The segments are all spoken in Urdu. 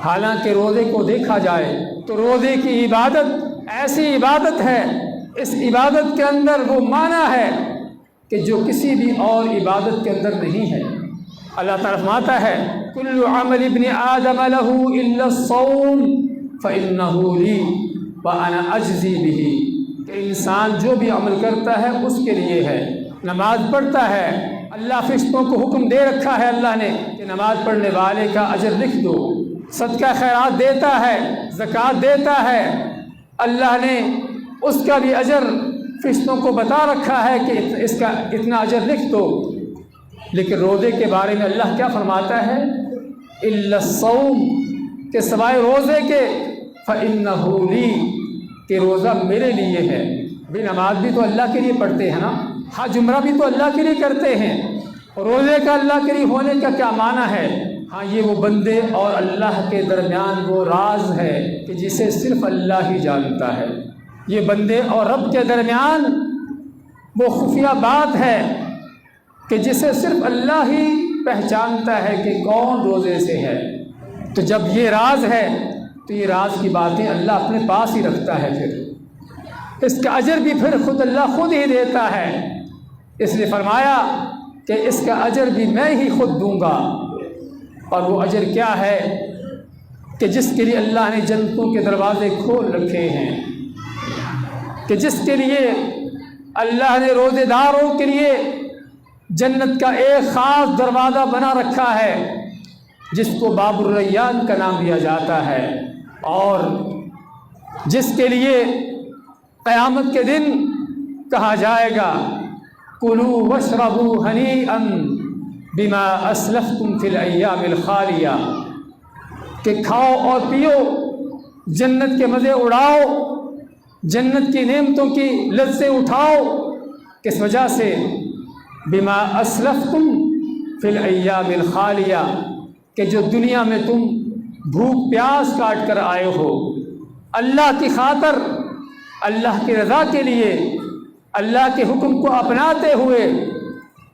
حالانکہ روزے کو دیکھا جائے تو روزے کی عبادت ایسی عبادت ہے، اس عبادت کے اندر وہ معنی ہے کہ جو کسی بھی اور عبادت کے اندر نہیں ہے۔ اللہ تعالیٰ فرماتا ہے کل عمل ابن آدم له الا الصوم فانه لی وانا اجزی به، کہ انسان جو بھی عمل کرتا ہے اس کے لیے ہے۔ نماز پڑھتا ہے، اللہ فرشتوں کو حکم دے رکھا ہے اللہ نے کہ نماز پڑھنے والے کا اجر لکھ دو، صدقہ خیرات دیتا ہے، زکوٰۃ دیتا ہے، اللہ نے اس کا بھی اجر فرشتوں کو بتا رکھا ہے کہ اس کا اتنا اجر لکھ دو۔ لیکن روزے کے بارے میں اللہ کیا فرماتا ہے؟ الا الصوم، کہ سوائے روزے کے، فإنہ لی، کہ روزہ میرے لیے ہے۔ بھی نماز بھی تو اللہ کے لیے پڑھتے ہیں نا، حج عمرہ بھی تو اللہ کے لیے کرتے ہیں، روزے کا اللہ کے لیے ہونے کا کیا معنی ہے؟ ہاں یہ وہ بندے اور اللہ کے درمیان وہ راز ہے کہ جسے صرف اللہ ہی جانتا ہے۔ یہ بندے اور رب کے درمیان وہ خفیہ بات ہے کہ جسے صرف اللہ ہی پہچانتا ہے کہ کون روزے سے ہے۔ تو جب یہ راز ہے تو یہ راز کی باتیں اللہ اپنے پاس ہی رکھتا ہے، پھر اس کا اجر بھی پھر خود اللہ خود ہی دیتا ہے۔ اس لیے فرمایا کہ اس کا اجر بھی میں ہی خود دوں گا۔ اور وہ اجر کیا ہے؟ کہ جس کے لیے اللہ نے جنتوں کے دروازے کھول رکھے ہیں، کہ جس کے لیے اللہ نے روزے داروں کے لیے جنت کا ایک خاص دروازہ بنا رکھا ہے جس کو باب الریان کا نام دیا جاتا ہے، اور جس کے لیے قیامت کے دن کہا جائے گا کلوا واشربوا ہنیئا بما اسلفتم فی الایام الخالیہ، کہ کھاؤ اور پیو، جنت کے مزے اڑاؤ، جنت کی نعمتوں کی لذتیں اٹھاؤ، کس وجہ سے؟ بما اسلفتم فی الایام الخالیہ، کہ جو دنیا میں تم بھوک پیاس کاٹ کر آئے ہو، اللہ کی خاطر، اللہ کی رضا کے لیے، اللہ کے حکم کو اپناتے ہوئے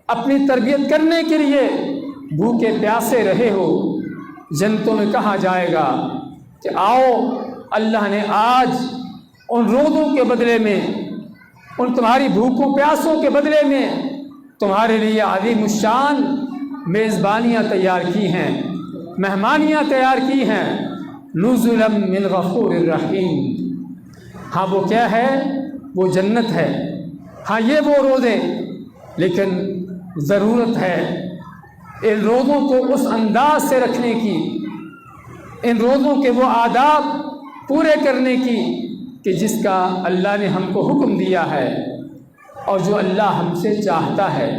اپنی تربیت کرنے کے لیے بھوکے پیاسے رہے ہو، جنتوں میں کہا جائے گا کہ آؤ، اللہ نے آج ان روزوں کے بدلے میں، ان تمہاری بھوکوں پیاسوں کے بدلے میں تمہارے لیے عظیم الشان میزبانیاں تیار کی ہیں، مہمانیاں تیار کی ہیں، نزلا من غفور الرحیم۔ ہاں وہ کیا ہے؟ وہ جنت ہے۔ ہاں یہ وہ روزے، لیکن ضرورت ہے ان روزوں کو اس انداز سے رکھنے کی، ان روزوں کے وہ آداب پورے کرنے کی کہ جس کا اللہ نے ہم کو حکم دیا ہے اور جو اللہ ہم سے چاہتا ہے۔